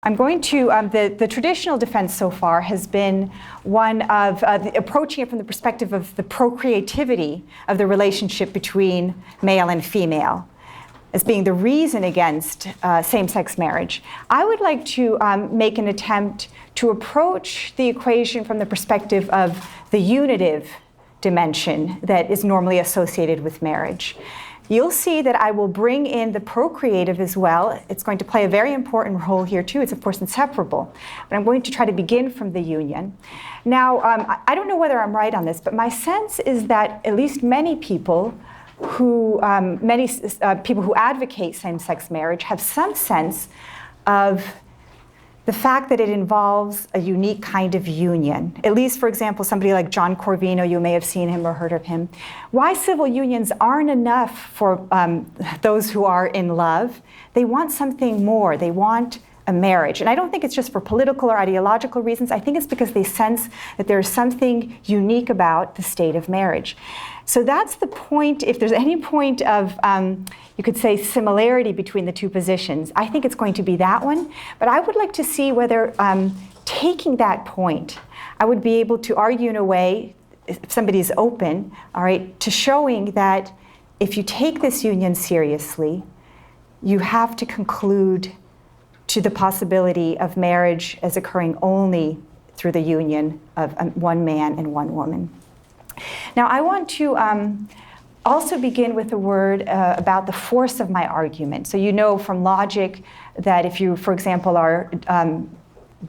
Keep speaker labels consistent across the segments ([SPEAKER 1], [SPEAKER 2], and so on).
[SPEAKER 1] I'm going to, the traditional defense so far has been one of approaching it from the perspective of the procreativity of the relationship between male and female as being the reason against same-sex marriage. I would like to make an attempt to approach the equation from the perspective of the unitive dimension that is normally associated with marriage. You'll see that I will bring in the procreative as well. It's going to play a very important role here too. It's of course inseparable, but I'm going to try to begin from the union. Now, I don't know whether I'm right on this, but my sense is that at least many people who advocate same-sex marriage have some sense of the fact that it involves a unique kind of union. At least, for example, somebody like John Corvino, you may have seen him or heard of him. Why civil unions aren't enough for those who are in love. They want something more. They want a marriage. And I don't think it's just for political or ideological reasons. I think it's because they sense that there's something unique about the state of marriage. So that's the point, if there's any point of, you could say, similarity between the two positions, I think it's going to be that one. But I would like to see whether taking that point, I would be able to argue in a way, if somebody's open, all right, to showing that if you take this union seriously, you have to conclude to the possibility of marriage as occurring only through the union of one man and one woman. Now, I want to also begin with a word about the force of my argument. So you know from logic that if you, for example, are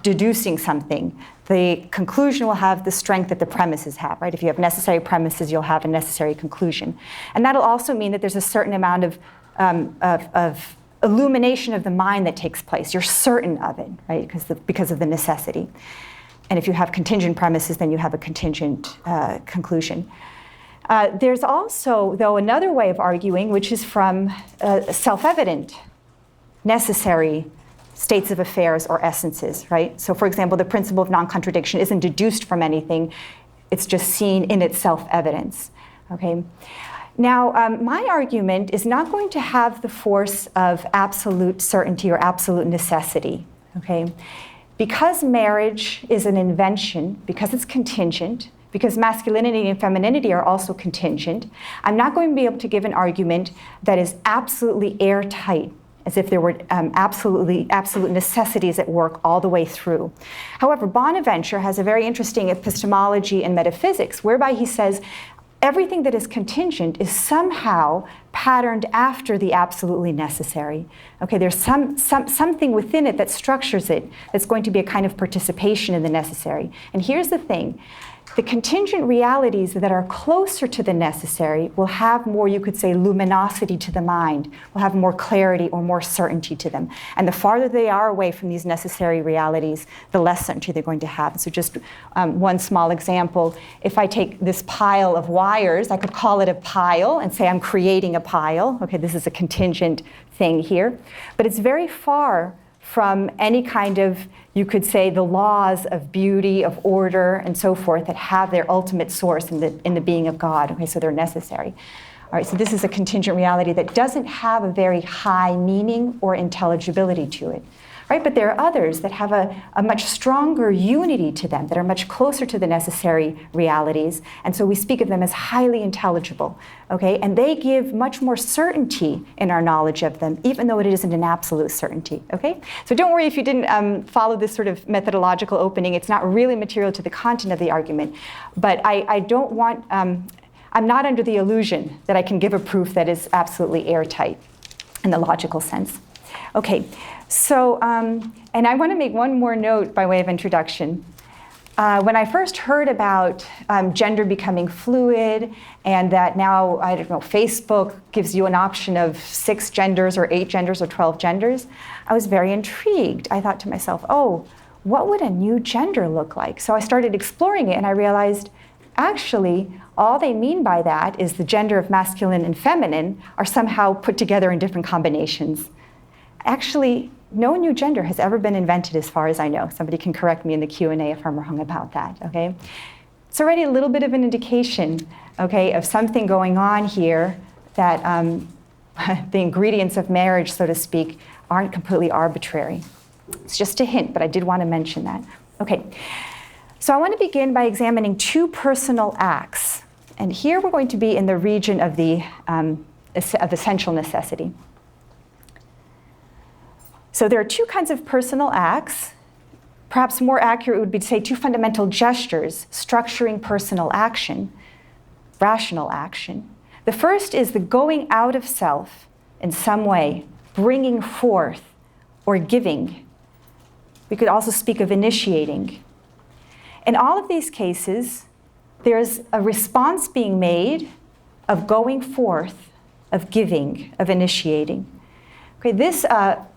[SPEAKER 1] deducing something, the conclusion will have the strength that the premises have, right? If you have necessary premises, you'll have a necessary conclusion. And that'll also mean that there's a certain amount of illumination of the mind that takes place. You're certain of it, right? Because of the necessity. And if you have contingent premises, then you have a contingent conclusion. There's also, though, another way of arguing, which is from self-evident, necessary states of affairs or essences, right? So, for example, the principle of non-contradiction isn't deduced from anything. It's just seen in its self-evidence, okay? Now, my argument is not going to have the force of absolute certainty or absolute necessity, okay? Because marriage is an invention, because it's contingent, because masculinity and femininity are also contingent, I'm not going to be able to give an argument that is absolutely airtight, as if there were absolute necessities at work all the way through. However, Bonaventure has a very interesting epistemology in metaphysics, whereby he says everything that is contingent is somehow patterned after the absolutely necessary. Okay, there's something within it that structures it that's going to be a kind of participation in the necessary. And here's the thing. The contingent realities that are closer to the necessary will have more, you could say, luminosity to the mind, will have more clarity or more certainty to them. And the farther they are away from these necessary realities, the less certainty they're going to have. So just one small example, if I take this pile of wires, I could call it a pile and say I'm creating a pile. Okay, this is a contingent thing here. But it's very far from any kind of, you could say, the laws of beauty, of order, and so forth that have their ultimate source in the being of God. Okay, so they're necessary. All right, so this is a contingent reality that doesn't have a very high meaning or intelligibility to it. Right, but there are others that have a much stronger unity to them, that are much closer to the necessary realities, and so we speak of them as highly intelligible, okay? And they give much more certainty in our knowledge of them, even though it isn't an absolute certainty, okay? So don't worry if you didn't follow this sort of methodological opening. It's not really material to the content of the argument, but I don't want, I'm not under the illusion that I can give a proof that is absolutely airtight in the logical sense. Okay. So, and I want to make one more note by way of introduction. When I first heard about gender becoming fluid and that now, I don't know, Facebook gives you an option of 6 genders or 8 genders or 12 genders, I was very intrigued. I thought to myself, oh, what would a new gender look like? So I started exploring it and I realized, actually, all they mean by that is the gender of masculine and feminine are somehow put together in different combinations. Actually, no new gender has ever been invented as far as I know. Somebody can correct me in the Q&A if I'm wrong about that, okay? It's already a little bit of an indication, okay, of something going on here that the ingredients of marriage, so to speak, aren't completely arbitrary, It's just a hint, but I did want to mention that. Okay, so I want to begin by examining two personal acts. And here we're going to be in the region of essential necessity. So there are two kinds of personal acts. Perhaps more accurate would be to say two fundamental gestures structuring personal action, rational action. The first is the going out of self in some way, bringing forth or giving. We could also speak of initiating. In all of these cases, there's a response being made of going forth, of giving, of initiating. Okay, this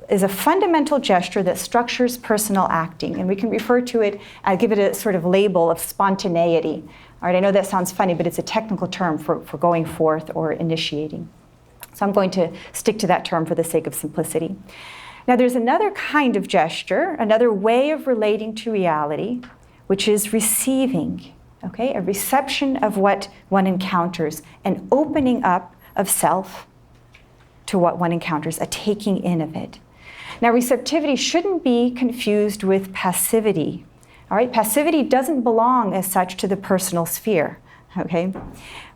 [SPEAKER 1] is a fundamental gesture that structures personal acting, and we can refer to it, give it a sort of label of spontaneity. All right, I know that sounds funny, but it's a technical term for going forth or initiating. So I'm going to stick to that term for the sake of simplicity. Now there's another kind of gesture, another way of relating to reality, which is receiving, okay? A reception of what one encounters, an opening up of self to what one encounters, a taking in of it. Now receptivity shouldn't be confused with passivity. All right, passivity doesn't belong as such to the personal sphere, okay?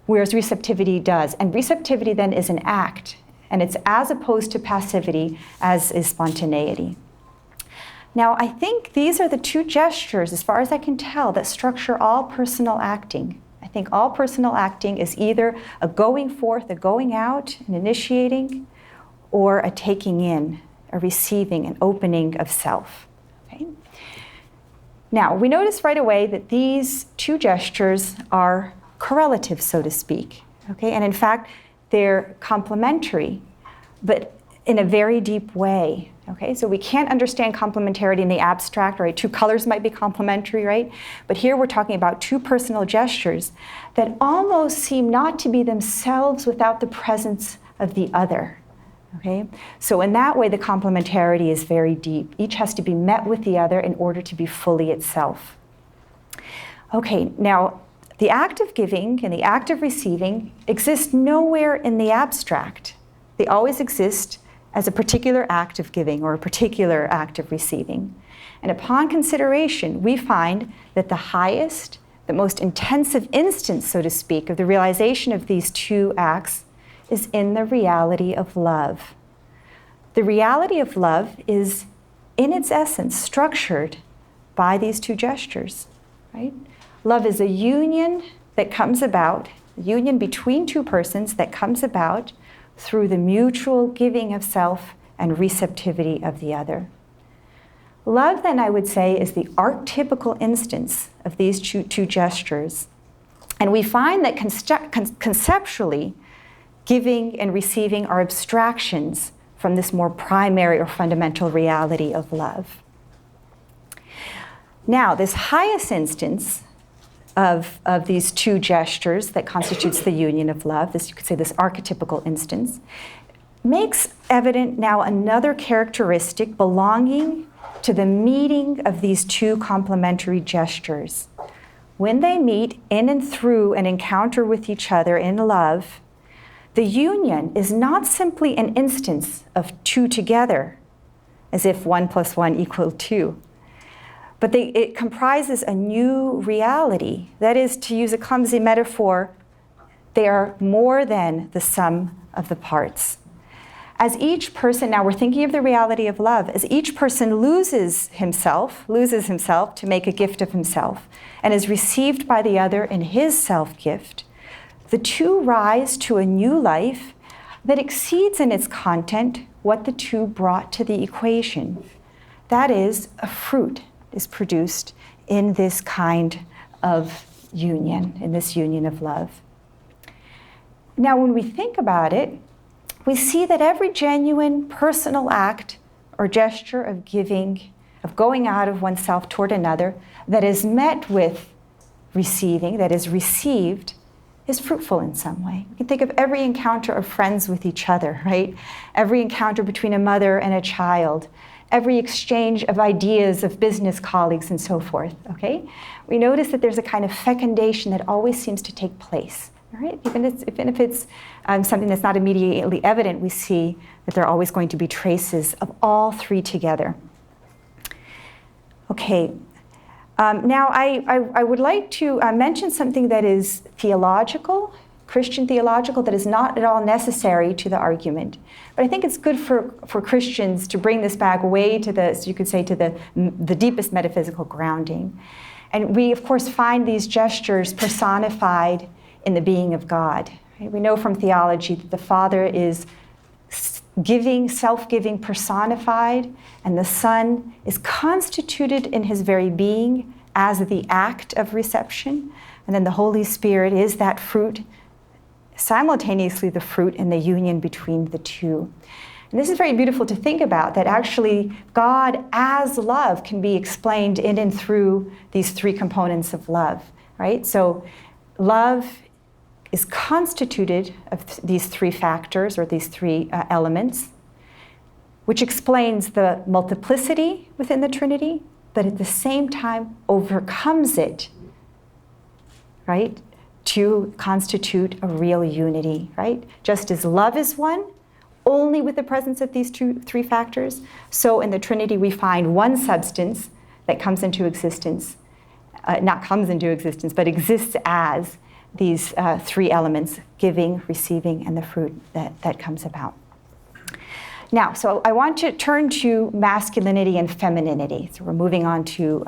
[SPEAKER 1] Whereas receptivity does. And receptivity then is an act, and it's as opposed to passivity as is spontaneity. Now, I think these are the two gestures, as far as I can tell, that structure all personal acting. I think all personal acting is either a going forth, a going out, an initiating, or a taking in, a receiving, an opening of self. Okay? Now, we notice right away that these two gestures are correlative, so to speak. Okay? And in fact, they're complementary, but in a very deep way. Okay, so we can't understand complementarity in the abstract, right? Two colors might be complementary, right? But here we're talking about two personal gestures that almost seem not to be themselves without the presence of the other. Okay, so in that way, the complementarity is very deep. Each has to be met with the other in order to be fully itself. Okay, now the act of giving and the act of receiving exist nowhere in the abstract. They always exist as a particular act of giving or a particular act of receiving. And upon consideration, we find that the highest, the most intensive instance, so to speak, of the realization of these two acts is in the reality of love. The reality of love is, in its essence, structured by these two gestures, right? Love is a union that comes about, a union between two persons that comes about through the mutual giving of self and receptivity of the other. Love, then, I would say, is the archetypical instance of these two gestures. And we find that conceptually, giving and receiving are abstractions from this more primary or fundamental reality of love. Now, this highest instance of these two gestures that constitutes the union of love, this, you could say, this archetypical instance, makes evident now another characteristic belonging to the meeting of these two complementary gestures. When they meet in and through an encounter with each other in love, the union is not simply an instance of two together, as if 1 + 1 = 2. But it comprises a new reality. That is, to use a clumsy metaphor, they are more than the sum of the parts. As each person, now we're thinking of the reality of love, as each person loses himself to make a gift of himself, and is received by the other in his self-gift, the two rise to a new life that exceeds in its content what the two brought to the equation. That is, a fruit is produced in this kind of union, in this union of love. Now, when we think about it, we see that every genuine personal act or gesture of giving, of going out of oneself toward another, that is met with receiving, that is received, is fruitful in some way. We can think of every encounter of friends with each other, right? Every encounter between a mother and a child, every exchange of ideas of business colleagues and so forth, okay? We notice that there's a kind of fecundation that always seems to take place, right? Even if it's something that's not immediately evident, we see that there are always going to be traces of all three together. Okay. Now, I would like to mention something that is theological, Christian theological, that is not at all necessary to the argument. But I think it's good for Christians to bring this back way to the, so you could say, to the deepest metaphysical grounding. And we, of course, find these gestures personified in the being of God. Right? We know from theology that the Father is giving, self-giving, personified, and the Son is constituted in his very being as the act of reception. And then the Holy Spirit is that fruit, simultaneously the fruit in the union between the two. And this is very beautiful to think about, that actually God as love can be explained in and through these three components of love, right? So love is constituted of these three factors, or these three elements, which explains the multiplicity within the Trinity, but at the same time overcomes it, right, to constitute a real unity, right? Just as love is one, only with the presence of these three factors, so in the Trinity we find one substance that comes into existence, not comes into existence, but exists as these three elements: giving, receiving, and the fruit that comes about. Now, so I want to turn to masculinity and femininity. So we're moving on to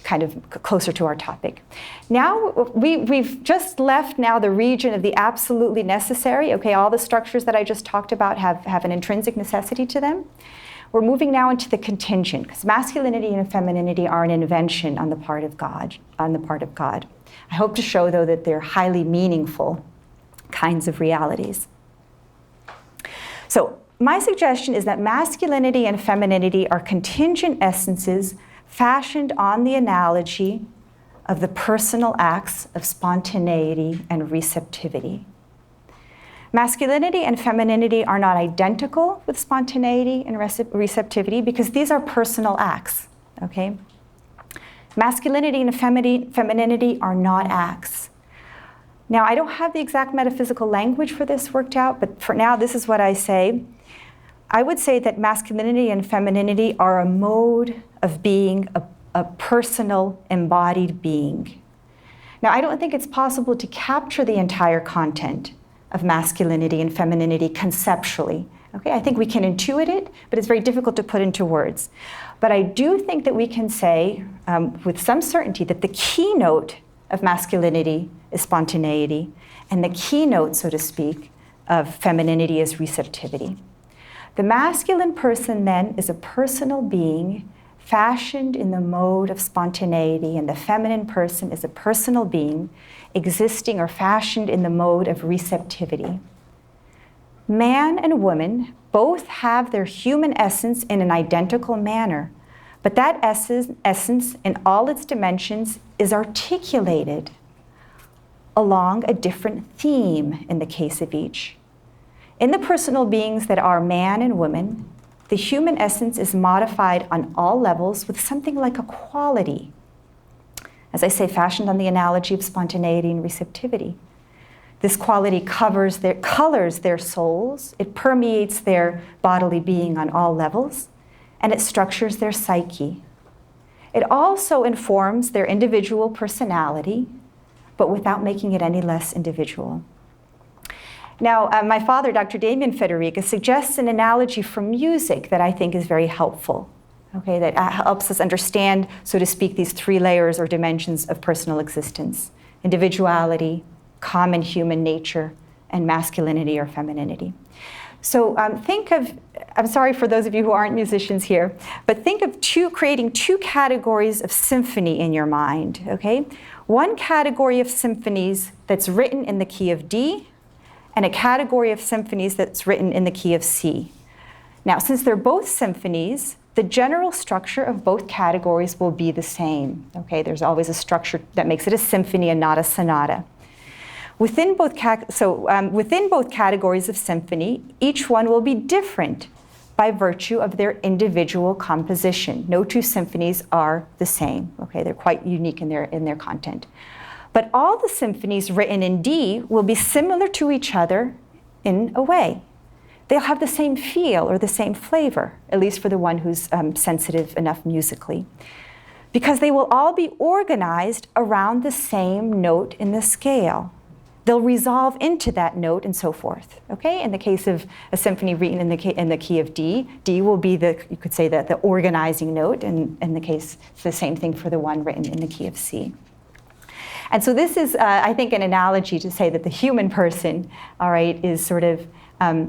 [SPEAKER 1] kind of closer to our topic. Now, we've just left now the region of the absolutely necessary. Okay, all the structures that I just talked about have an intrinsic necessity to them. We're moving now into the contingent, because masculinity and femininity are an invention on the part of God, I hope to show, though, that they're highly meaningful kinds of realities. So my suggestion is that masculinity and femininity are contingent essences fashioned on the analogy of the personal acts of spontaneity and receptivity. Masculinity and femininity are not identical with spontaneity and receptivity because these are personal acts, okay? Masculinity and femininity are not acts. Now, I don't have the exact metaphysical language for this worked out, but for now, this is what I say. I would say that masculinity and femininity are a mode of being, a personal, embodied being. Now, I don't think it's possible to capture the entire content of masculinity and femininity conceptually. Okay, I think we can intuit it, but it's very difficult to put into words. But I do think that we can say with some certainty that the keynote of masculinity is spontaneity, and the keynote, so to speak, of femininity is receptivity. The masculine person, then, is a personal being fashioned in the mode of spontaneity, and the feminine person is a personal being existing or fashioned in the mode of receptivity. Man and woman both have their human essence in an identical manner, but that essence in all its dimensions is articulated along a different theme in the case of each. In the personal beings that are man and woman, the human essence is modified on all levels with something like a quality, as I say, fashioned on the analogy of spontaneity and receptivity. This quality colors their souls, it permeates their bodily being on all levels, and it structures their psyche. It also informs their individual personality, but without making it any less individual. Now, my father, Dr. Damien Fedoryka, suggests an analogy from music that I think is very helpful, okay, that helps us understand, so to speak, these three layers or dimensions of personal existence: individuality, common human nature, and masculinity or femininity. So think of, I'm sorry for those of you who aren't musicians here, but think of creating two categories of symphony in your mind, okay? One category of symphonies that's written in the key of D, and a category of symphonies that's written in the key of C. Now, since they're both symphonies, the general structure of both categories will be the same, okay? There's always a structure that makes it a symphony and not a sonata. Within both categories of symphony, each one will be different by virtue of their individual composition. No two symphonies are the same, okay? They're quite unique in their content. But all the symphonies written in D will be similar to each other in a way. They'll have the same feel or the same flavor, at least for the one who's sensitive enough musically. because they will all be organized around the same note in the scale. They'll resolve into that note and so forth. Okay? In the case of a symphony written in the key of D, D will be you could say the organizing note, and in the case, it's the same thing for the one written in the key of C. And so this is, I think, an analogy to say that the human person, all right, is sort of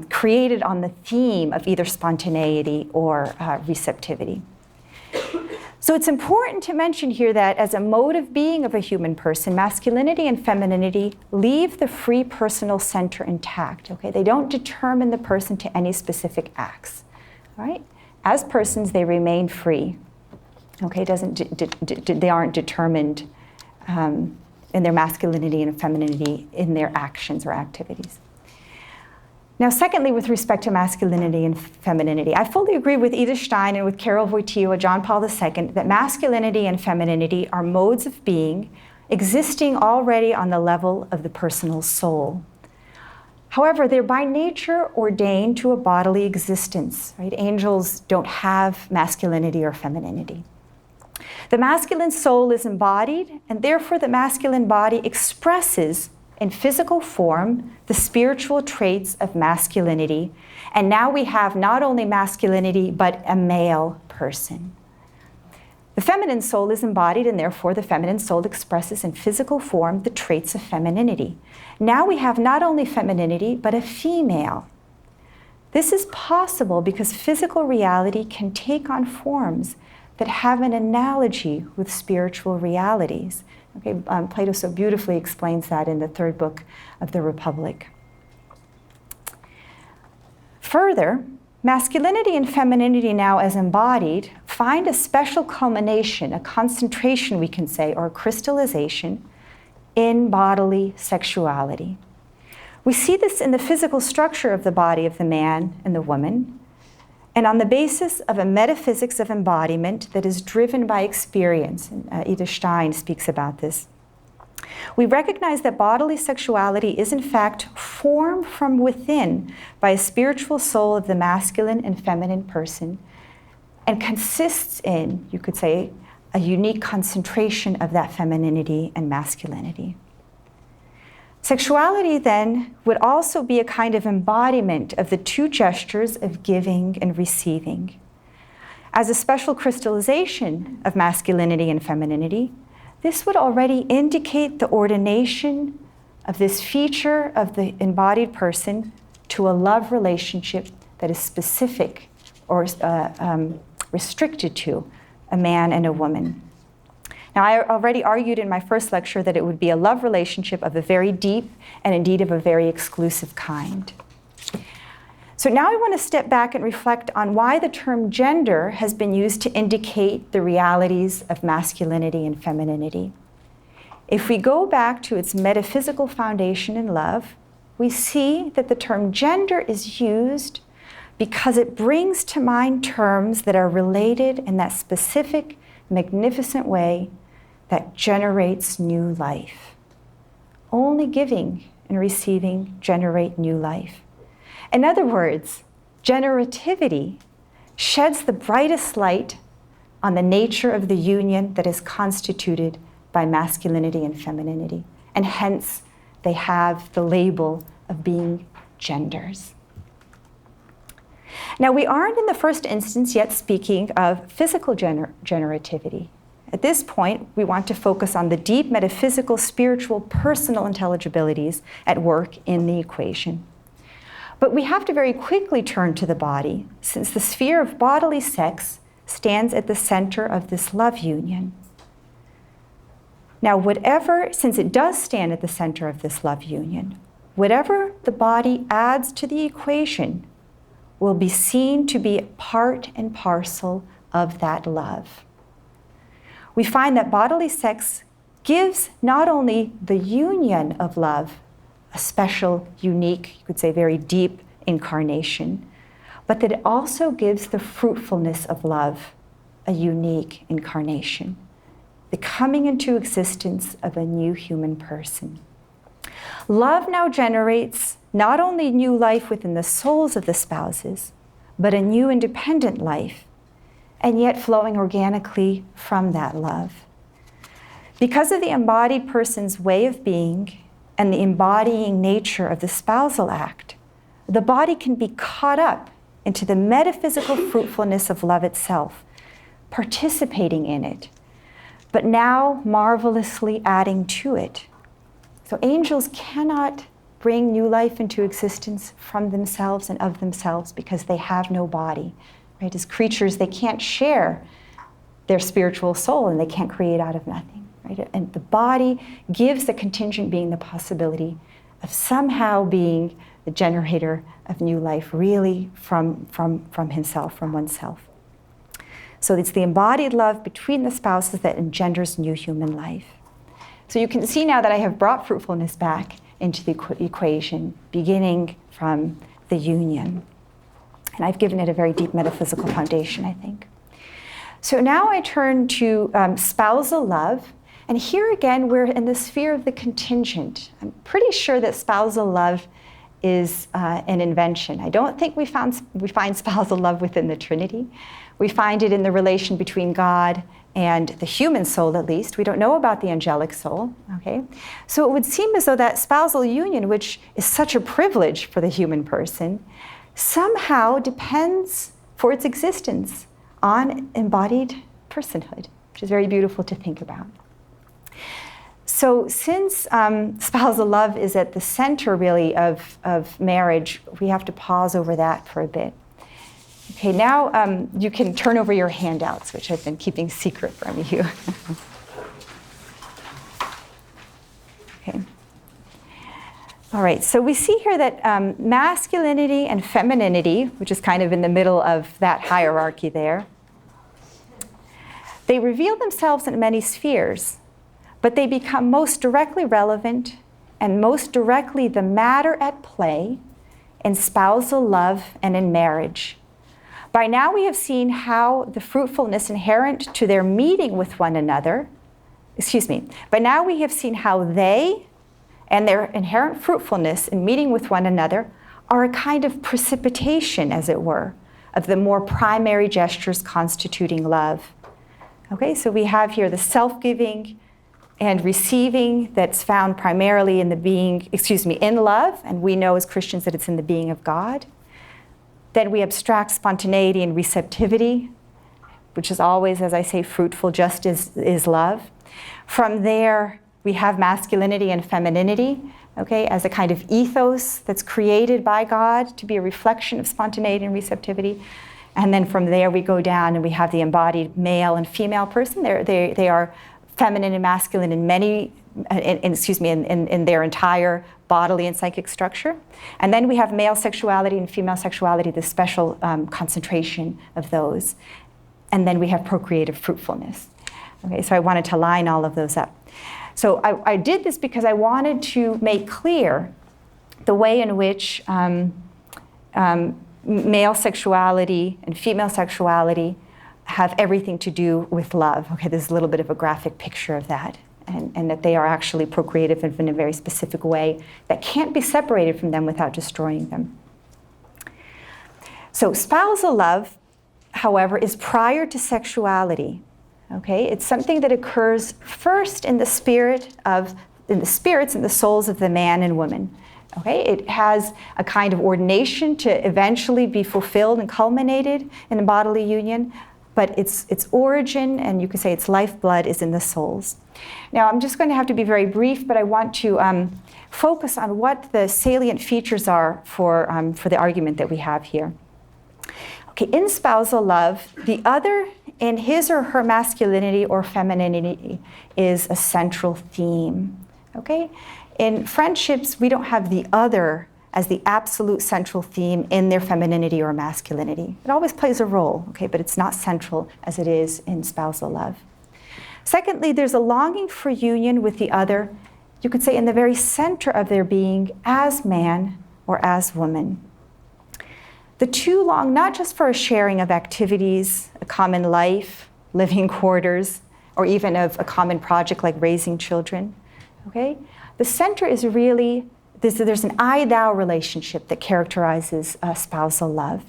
[SPEAKER 1] created on the theme of either spontaneity or receptivity. So it's important to mention here that as a mode of being of a human person, masculinity and femininity leave the free personal center intact. Okay? They don't determine the person to any specific acts. Right? As persons, they remain free. Okay? They aren't determined in their masculinity and femininity in their actions or activities. Now, secondly, with respect to masculinity and femininity, I fully agree with Edith Stein and with Karol Wojtyła, John Paul II, that masculinity and femininity are modes of being existing already on the level of the personal soul. However, they're by nature ordained to a bodily existence. Right? Angels don't have masculinity or femininity. The masculine soul is embodied, and therefore the masculine body expresses in physical form the spiritual traits of masculinity. And now we have not only masculinity, but a male person. The feminine soul is embodied, and therefore the feminine soul expresses in physical form the traits of femininity. Now we have not only femininity, but a female. This is possible because physical reality can take on forms that have an analogy with spiritual realities. Okay, Plato so beautifully explains that in the third book of the Republic. Further, masculinity and femininity now as embodied find a special culmination, a concentration we can say, or a crystallization in bodily sexuality. We see this in the physical structure of the body of the man and the woman, and on the basis of a metaphysics of embodiment that is driven by experience. Edith Stein speaks about this. We recognize that bodily sexuality is in fact formed from within by a spiritual soul of the masculine and feminine person, and consists in, you could say, a unique concentration of that femininity and masculinity. Sexuality, then, would also be a kind of embodiment of the two gestures of giving and receiving. As a special crystallization of masculinity and femininity, this would already indicate the ordination of this feature of the embodied person to a love relationship that is specific or restricted to a man and a woman. Now, I already argued in my first lecture that it would be a love relationship of a very deep and indeed of a very exclusive kind. So now I want to step back and reflect on why the term gender has been used to indicate the realities of masculinity and femininity. If we go back to its metaphysical foundation in love, we see that the term gender is used because it brings to mind terms that are related in that specific, magnificent way that generates new life. Only giving and receiving generate new life. In other words, generativity sheds the brightest light on the nature of the union that is constituted by masculinity and femininity, and hence they have the label of being genders. Now, we aren't in the first instance yet speaking of physical generativity. At this point, we want to focus on the deep metaphysical, spiritual, personal intelligibilities at work in the equation. But we have to very quickly turn to the body, since the sphere of bodily sex stands at the center of this love union. Now, since it does stand at the center of this love union, whatever the body adds to the equation will be seen to be part and parcel of that love. We find that bodily sex gives not only the union of love, a special, unique, you could say very deep incarnation, but that it also gives the fruitfulness of love, a unique incarnation, the coming into existence of a new human person. Love now generates not only new life within the souls of the spouses, but a new independent life and yet flowing organically from that love. Because of the embodied person's way of being and the embodying nature of the spousal act, the body can be caught up into the metaphysical fruitfulness of love itself, participating in it, but now marvelously adding to it. So angels cannot bring new life into existence from themselves and of themselves because they have no body. Right? As creatures, they can't share their spiritual soul and they can't create out of nothing. Right? And the body gives the contingent being the possibility of somehow being the generator of new life, really from himself, from oneself. So it's the embodied love between the spouses that engenders new human life. So you can see now that I have brought fruitfulness back into the equation, beginning from the union. And I've given it a very deep metaphysical foundation, I think. So now I turn to spousal love. And here again, we're in the sphere of the contingent. I'm pretty sure that spousal love is an invention. I don't think we find spousal love within the Trinity. We find it in the relation between God and the human soul, at least. We don't know about the angelic soul, okay? So it would seem as though that spousal union, which is such a privilege for the human person, somehow depends for its existence on embodied personhood, which is very beautiful to think about. So since spousal love is at the center, really, of marriage, we have to pause over that for a bit. Okay, now you can turn over your handouts, which I've been keeping secret from you. Okay. All right, so we see here that masculinity and femininity, which is kind of in the middle of that hierarchy there, they reveal themselves in many spheres, but they become most directly relevant and most directly the matter at play in spousal love and in marriage. By now we have seen how the fruitfulness inherent to their meeting with one another, by now we have seen how they and their inherent fruitfulness in meeting with one another are a kind of precipitation, as it were, of the more primary gestures constituting love. Okay, so we have here the self-giving and receiving that's found primarily in the being, in love, and we know as Christians that it's in the being of God. Then we abstract spontaneity and receptivity, which is always, as I say, fruitful, just as is love. From there, we have masculinity and femininity, okay, as a kind of ethos that's created by God to be a reflection of spontaneity and receptivity. And then from there, we go down and we have the embodied male and female person. They are feminine and masculine in in their entire bodily and psychic structure. And then we have male sexuality and female sexuality, the special concentration of those. And then we have procreative fruitfulness. Okay, so I wanted to line all of those up. So I did this because I wanted to make clear the way in which male sexuality and female sexuality have everything to do with love. Okay, there's a little bit of a graphic picture of that, and that they are actually procreative in a very specific way that can't be separated from them without destroying them. So spousal love, however, is prior to sexuality. Okay, it's something that occurs first in the spirits and the souls of the man and woman. Okay, it has a kind of ordination to eventually be fulfilled and culminated in a bodily union, but its origin, and you could say its lifeblood, is in the souls. Now, I'm just going to have to be very brief, but I want to focus on what the salient features are for the argument that we have here. Okay, in spousal love, the other in his or her masculinity or femininity is a central theme. Okay? In friendships, we don't have the other as the absolute central theme in their femininity or masculinity. It always plays a role, okay, but it's not central as it is in spousal love. Secondly, there's a longing for union with the other, you could say in the very center of their being as man or as woman. The two long not just for a sharing of activities, a common life, living quarters, or even of a common project like raising children, okay? The center is really, there's an I-thou relationship that characterizes spousal love.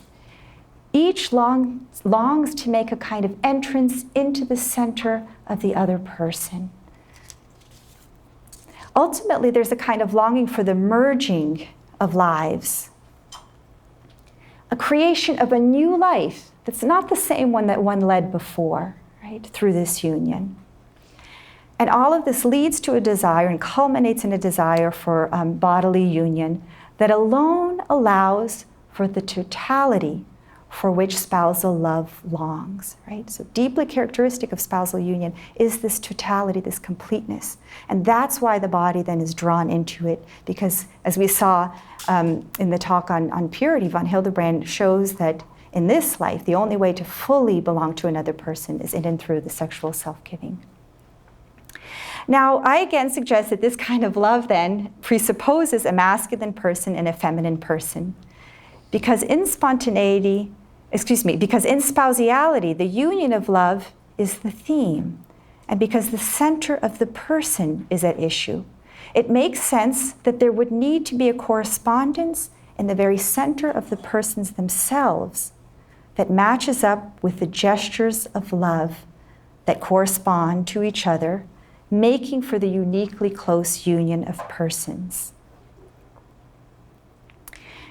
[SPEAKER 1] Each longs to make a kind of entrance into the center of the other person. Ultimately, there's a kind of longing for the merging of lives, a creation of a new life that's not the same one that one led before, right, through this union. And all of this leads to a desire and culminates in a desire for bodily union that alone allows for the totality for which spousal love longs, right? So deeply characteristic of spousal union is this totality, this completeness. And that's why the body then is drawn into it, because as we saw in the talk on purity, von Hildebrand shows that in this life, the only way to fully belong to another person is in and through the sexual self-giving. Now, I again suggest that this kind of love then presupposes a masculine person and a feminine person. Because in spousiality, the union of love is the theme, and because the center of the person is at issue, it makes sense that there would need to be a correspondence in the very center of the persons themselves that matches up with the gestures of love that correspond to each other, making for the uniquely close union of persons.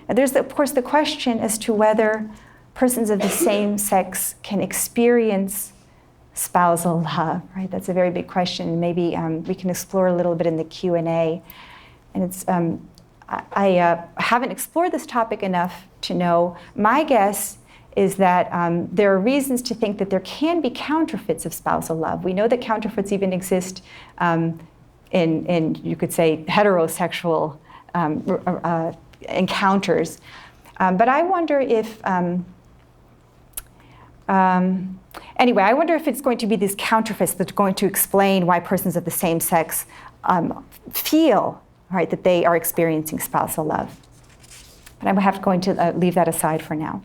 [SPEAKER 1] Now, there's, of course, the question as to whether persons of the same sex can experience spousal love, right? That's a very big question. Maybe we can explore a little bit in the Q&A. And it's, I haven't explored this topic enough to know. My guess is that there are reasons to think that there can be counterfeits of spousal love. We know that counterfeits even exist in you could say, heterosexual encounters. But I wonder if, anyway, I wonder if it's going to be these counterfeits that are going to explain why persons of the same sex feel, right, that they are experiencing spousal love. But I'm going to leave that aside for now.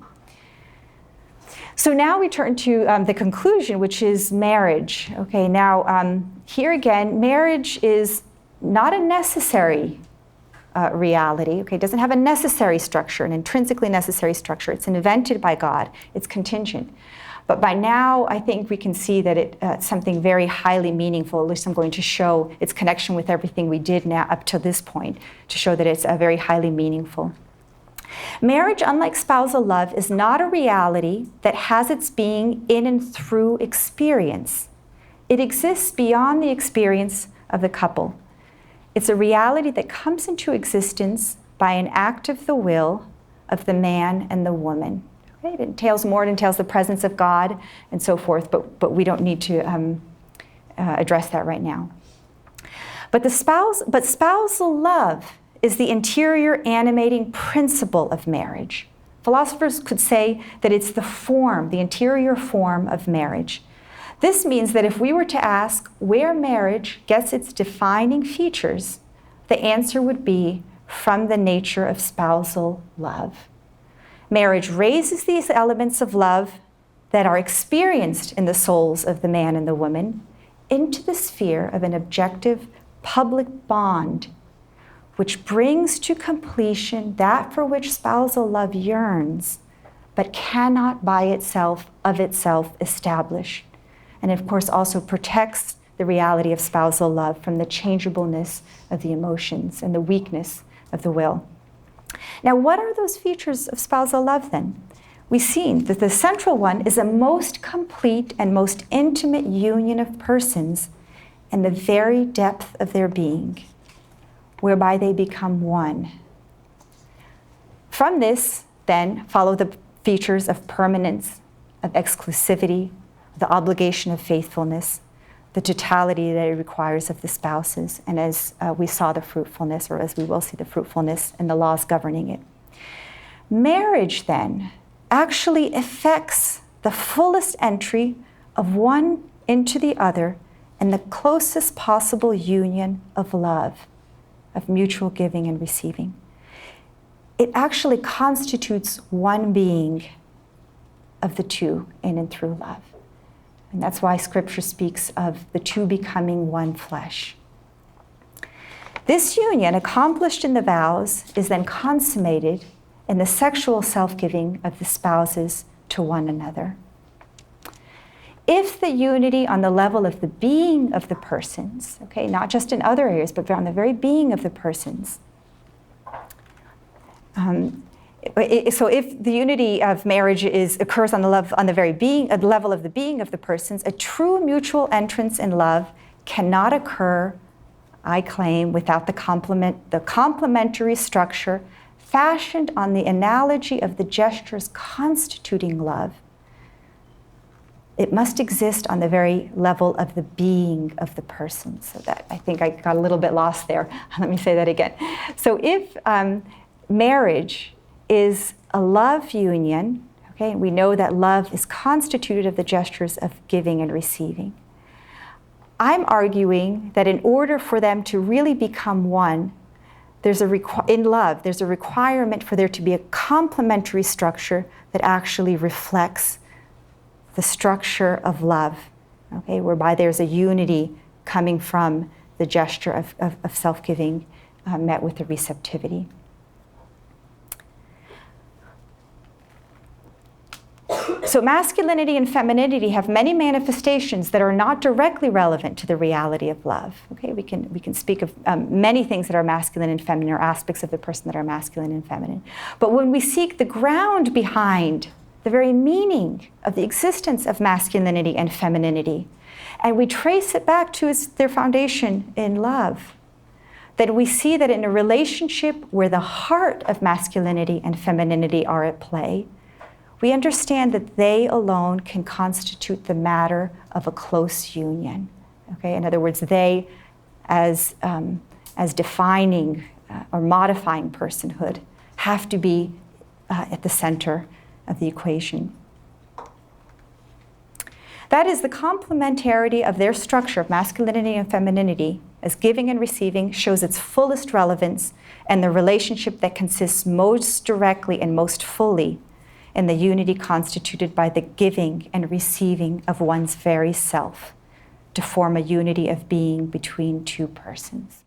[SPEAKER 1] So now we turn to the conclusion, which is marriage. Okay, now here again, marriage is not a necessary reality. Okay, it doesn't have a necessary structure, an intrinsically necessary structure. It's invented by God. It's contingent. But by now, I think we can see that it's something very highly meaningful. At least I'm going to show its connection with everything we did now up to this point to show that it's very highly meaningful. Marriage, unlike spousal love, is not a reality that has its being in and through experience. It exists beyond the experience of the couple. It's a reality that comes into existence by an act of the will of the man and the woman. Okay? It entails more, it entails the presence of God and so forth, but we don't need to address that right now. But spousal love is the interior animating principle of marriage. Philosophers could say that it's the form, the interior form of marriage. This means that if we were to ask where marriage gets its defining features, the answer would be from the nature of spousal love. Marriage raises these elements of love that are experienced in the souls of the man and the woman into the sphere of an objective public bond, which brings to completion that for which spousal love yearns, but cannot by itself, of itself, establish. And of course also protects the reality of spousal love from the changeableness of the emotions and the weakness of the will. Now, what are those features of spousal love then? We've seen that the central one is a most complete and most intimate union of persons in the very depth of their being, whereby they become one. From this, then, follow the features of permanence, of exclusivity, the obligation of faithfulness, the totality that it requires of the spouses, and as we saw the fruitfulness, or as we will see the fruitfulness and the laws governing it. Marriage, then, actually effects the fullest entry of one into the other and the closest possible union of love, of mutual giving and receiving. It actually constitutes one being of the two in and through love. And that's why Scripture speaks of the two becoming one flesh. This union, accomplished in the vows, is then consummated in the sexual self-giving of the spouses to one another. If the unity on the level of the being of the persons, okay, not just in other areas, but on the very being of the persons, so if the unity of marriage occurs on the level of the being of the persons, a true mutual entrance in love cannot occur, I claim, without the complementary structure fashioned on the analogy of the gestures constituting love. It must exist on the very level of the being of the person. So that, I think I got a little bit lost there. Let me say that again. So if marriage is a love union, okay, we know that love is constituted of the gestures of giving and receiving. I'm arguing that in order for them to really become one, in love, there's a requirement for there to be a complementary structure that actually reflects the structure of love, okay, whereby there's a unity coming from the gesture of self-giving met with the receptivity. So masculinity and femininity have many manifestations that are not directly relevant to the reality of love. Okay, we can speak of many things that are masculine and feminine, or aspects of the person that are masculine and feminine. But when we seek the ground behind the very meaning of the existence of masculinity and femininity, and we trace it back to their foundation in love, then we see that in a relationship where the heart of masculinity and femininity are at play, we understand that they alone can constitute the matter of a close union. Okay? In other words, they as defining or modifying personhood have to be at the center of the equation. That is, the complementarity of their structure of masculinity and femininity as giving and receiving shows its fullest relevance, and the relationship that consists most directly and most fully in the unity constituted by the giving and receiving of one's very self to form a unity of being between two persons.